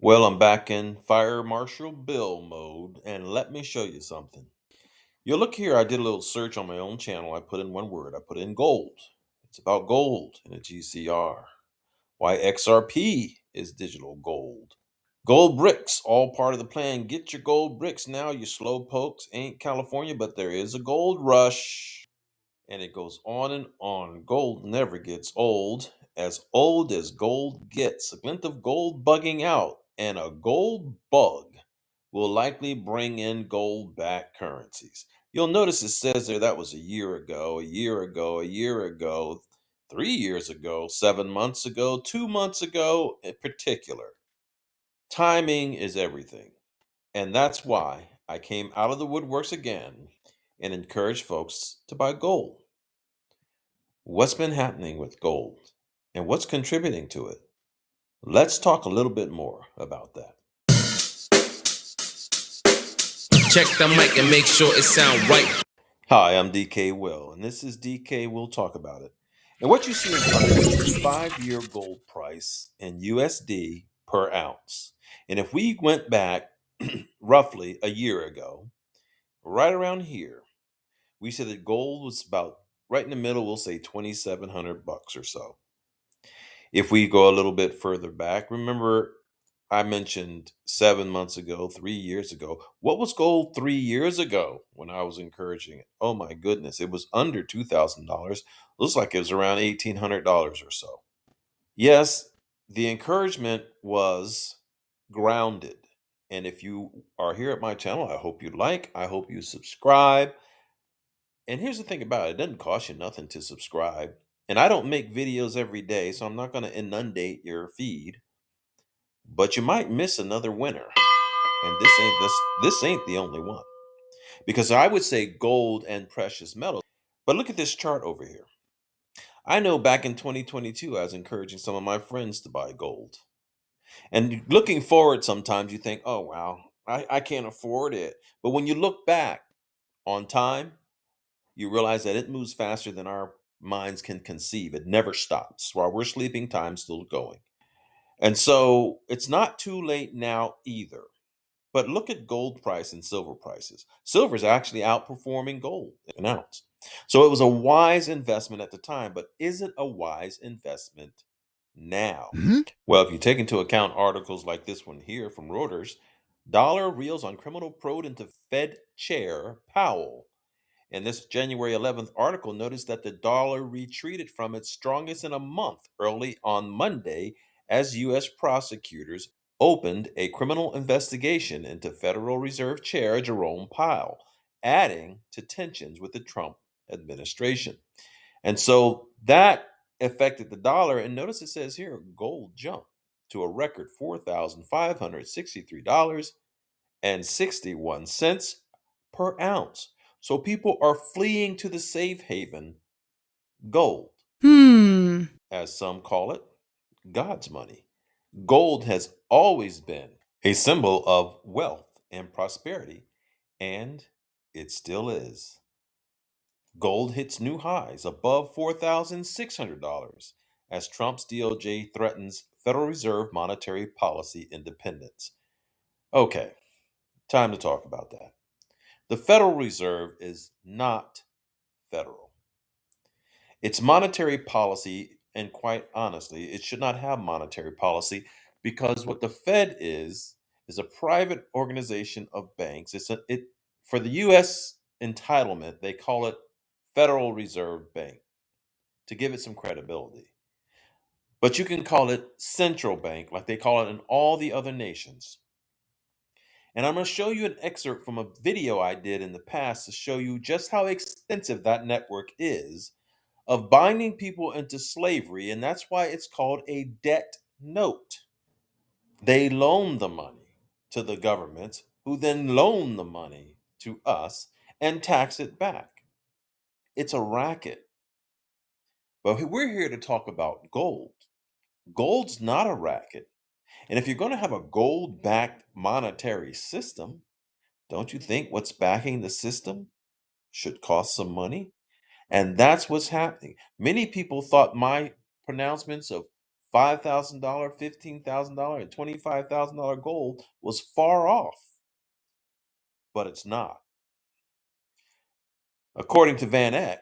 Well, I'm back in Fire Marshal Bill mode, and let me show you something. You'll look here, I did a little search on my own channel. I put in one word, I put in gold. It's about gold in a GCR. Why XRP is digital gold. Gold bricks, all part of the plan. Get your gold bricks now, you slow pokes. Ain't California, but there is a gold rush. And it goes on and on. Gold never gets old as gold gets. A glint of gold bugging out, and a gold bug will likely bring in gold backed currencies. You'll notice it says there that was a year ago, a year ago, a year ago, 3 years ago, 7 months ago, 2 months ago in particular. Timing is everything. And that's why I came out of the woodworks again and encouraged folks to buy gold. What's been happening with gold and what's contributing to it? Let's talk a little bit more about that. Check the mic and make sure it sound right. Hi, I'm DKWILL, and this is DKWILL Talk About It. And what you see in front of you is the 5-year gold price in USD per ounce. And if we went back roughly a year ago, right around here, we said that gold was about right in the middle, we'll say $2,700 or so. If we go a little bit further back, remember I mentioned 7 months ago, 3 years ago. What was gold 3 years ago when I was encouraging it? Oh my goodness, it was under $2,000. Looks like it was around $1,800 or so. Yes, the encouragement was grounded. And if you are here at my channel, I hope you like, I hope you subscribe. And here's the thing about it, it doesn't cost you nothing to subscribe. And I don't make videos every day, so I'm not going to inundate your feed. But you might miss another winner. And this ain't the only one. Because I would say gold and precious metals. But look at this chart over here. I know back in 2022, I was encouraging some of my friends to buy gold. And looking forward, sometimes you think, oh, wow, I can't afford it. But when you look back on time, you realize that it moves faster than our minds can conceive. It never stops. While we're sleeping, time's still going. And so it's not too late now either. But look at gold price and silver prices. Silver is actually outperforming gold an ounce. So it was a wise investment at the time, but is it a wise investment now? Well, if you take into account articles like this one here from Reuters, dollar reels on criminal probe into Fed Chair Powell. In this January 11th article, notice that the dollar retreated from its strongest in a month early on Monday as U.S. prosecutors opened a criminal investigation into Federal Reserve Chair Jerome Powell, adding to tensions with the Trump administration. And so that affected the dollar. And notice it says here gold jumped to a record $4,563.61 per ounce. So people are fleeing to the safe haven, gold, as some call it, God's money. Gold has always been a symbol of wealth and prosperity, and it still is. Gold hits new highs above $4,600 as Trump's DOJ threatens Federal Reserve monetary policy independence. Okay, time to talk about that. The Federal Reserve is not federal. Its monetary policy, and quite honestly, it should not have monetary policy because what the Fed is a private organization of banks. It for the US entitlement, they call it Federal Reserve Bank to give it some credibility. But you can call it central bank like they call it in all the other nations. And I'm going to show you an excerpt from a video I did in the past to show you just how extensive that network is of binding people into slavery, and that's why it's called a debt note. They loan the money to the government, who then loan the money to us and tax it back. It's a racket. But we're here to talk about gold. Gold's not a racket. And if you're going to have a gold backed monetary system, don't you think what's backing the system should cost some money? And that's what's happening. Many people thought my pronouncements of $5,000, $15,000, and $25,000 gold was far off, but it's not. According to Van Eck,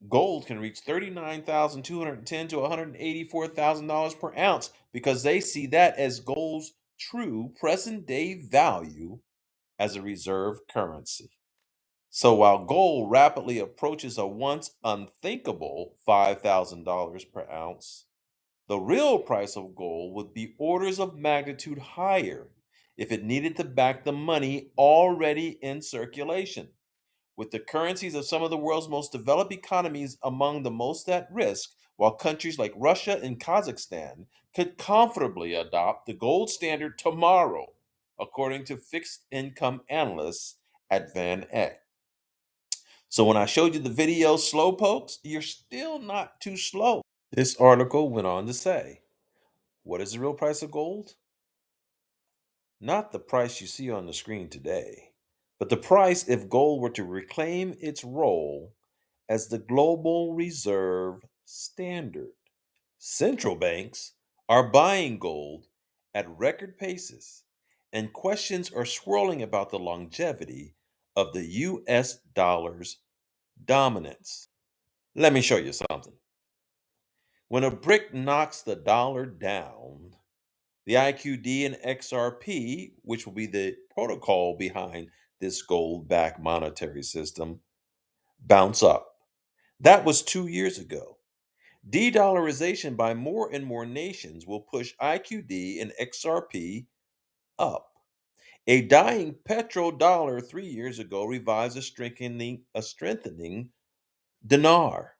gold can reach $39,210 to $184,000 per ounce because they see that as gold's true present day value as a reserve currency. So while gold rapidly approaches a once unthinkable $5,000 per ounce, the real price of gold would be orders of magnitude higher if it needed to back the money already in circulation. With the currencies of some of the world's most developed economies among the most at risk, while countries like Russia and Kazakhstan could comfortably adopt the gold standard tomorrow, according to fixed income analysts at Van Eck. So when I showed you the video slowpokes, you're still not too slow. This article went on to say, what is the real price of gold? Not the price you see on the screen today, but the price if gold were to reclaim its role as the global reserve standard. Central banks are buying gold at record paces, and questions are swirling about the longevity of the US dollar's dominance. Let me show you something. When a brick knocks the dollar down, the IQD and XRP, which will be the protocol behind this gold backed monetary system, bounce up. That was 2 years ago. De dollarization by more and more nations will push IQD and XRP up. A dying petrodollar 3 years ago revives a strengthening dinar.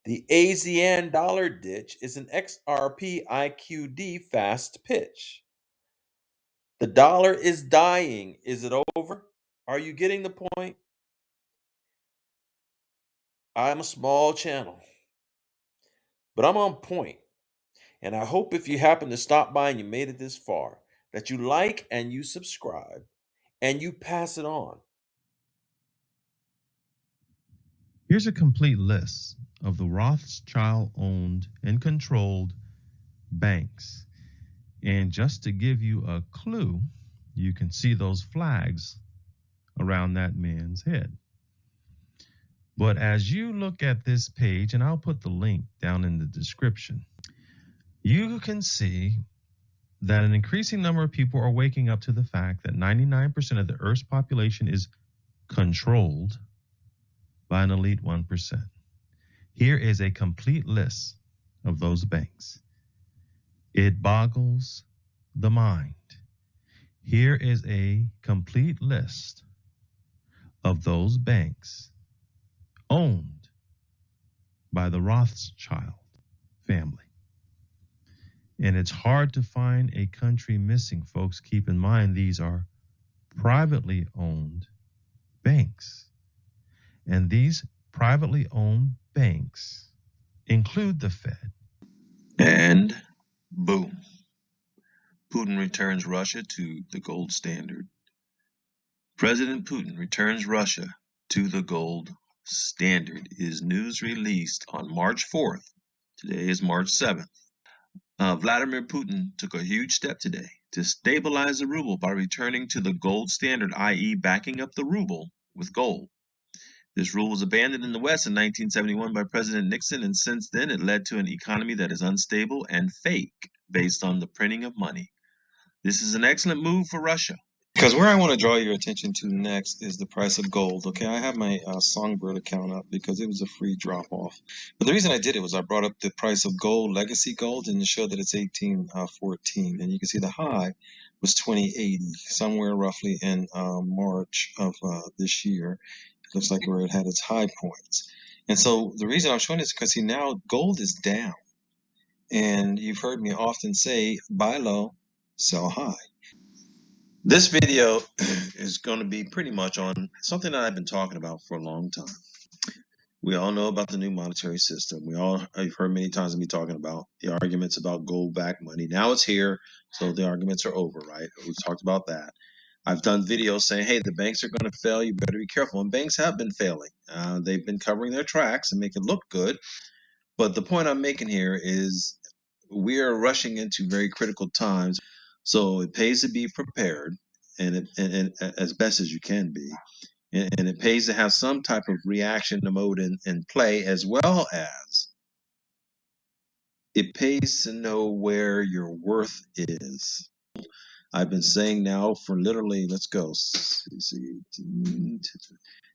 The ASEAN dollar ditch is an XRP IQD fast pitch. The dollar is dying. Is it over? Are you getting the point? I'm a small channel, but I'm on point. And I hope if you happen to stop by and you made it this far, that you like and you subscribe and you pass it on. Here's a complete list of the Rothschild owned and controlled banks. And just to give you a clue, you can see those flags around that man's head. But as you look at this page, and I'll put the link down in the description, you can see that an increasing number of people are waking up to the fact that 99% of the Earth's population is controlled by an elite 1%. Here is a complete list of those banks. It boggles the mind. Here is a complete list of those banks owned by the Rothschild family. And it's hard to find a country missing, folks. Keep in mind, these are privately owned banks. And these privately owned banks include the Fed. And boom, Putin returns Russia to the gold standard. President Putin returns Russia to the gold standard is news released on March 4th. Today is March 7th. Vladimir Putin took a huge step today to stabilize the ruble by returning to the gold standard, i.e. backing up the ruble with gold. This rule was abandoned in the West in 1971 by President Nixon, and since then it led to an economy that is unstable and fake based on the printing of money. This is an excellent move for Russia. Because where I want to draw your attention to next is the price of gold. Okay, I have my Songbird account up because it was a free drop-off. But the reason I did it was I brought up the price of gold, legacy gold, and it showed that it's 1814. And you can see the high was 2080, somewhere roughly in March of this year. It looks like where it had its high points. And so the reason I'm showing this is because, see, now gold is down. And you've heard me often say, buy low, sell high. This video is going to be pretty much on something that I've been talking about for a long time. We all know about the new monetary system. I've heard many times me talking about the arguments about gold-backed money. Now it's here, so the arguments are over, right? We've talked about that. I've done videos saying, hey, the banks are going to fail. You better be careful. And banks have been failing. They've been covering their tracks and make it look good. But the point I'm making here is we are rushing into very critical times, so it pays to be prepared, and as best as you can be, and it pays to have some type of reaction to mode in play, as well as it pays to know where your worth is. I've been saying now for literally, let's go,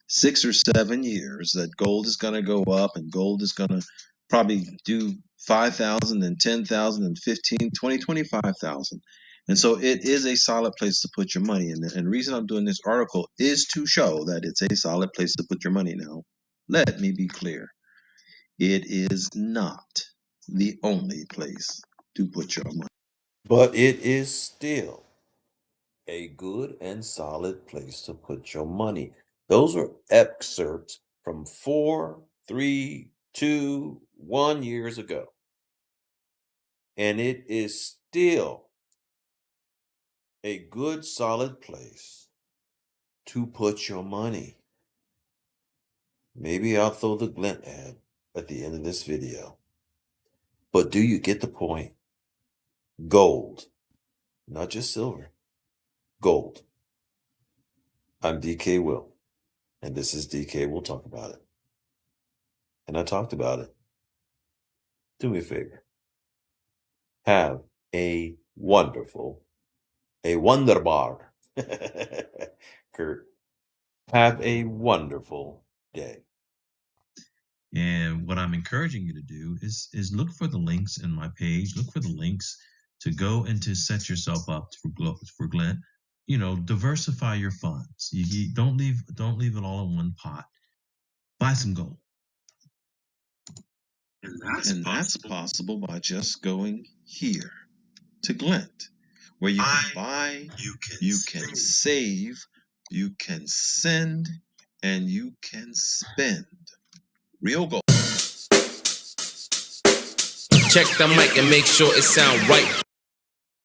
6 or 7 years that gold is going to go up, and gold is going to probably do 5,000 and 10,000 and 15, 20, 25,000. And so it is a solid place to put your money. And the reason I'm doing this article is to show that it's a solid place to put your money. Now, let me be clear. It is not the only place to put your money. But it is still a good and solid place to put your money. Those are excerpts from 4, 3, 2, 1 years ago. And it is still a good, solid place to put your money. Maybe I'll throw the glint ad at the end of this video. But do you get the point? Gold, not just silver, gold. I'm DK Will, and this is DK We'll Talk About It. And I talked about it. Do me a favor. Have a wonderful, a wunderbar, Kurt. Have a wonderful day. And what I'm encouraging you to do is look for the links in my page. Look for the links to go and to set yourself up for Glint. You know, diversify your funds. You don't leave it all in one pot. Buy some gold. And that's possible by just going here to Glint, where you can buy, you can save, you can send, and you can spend real gold. Check the mic and make sure it sound right.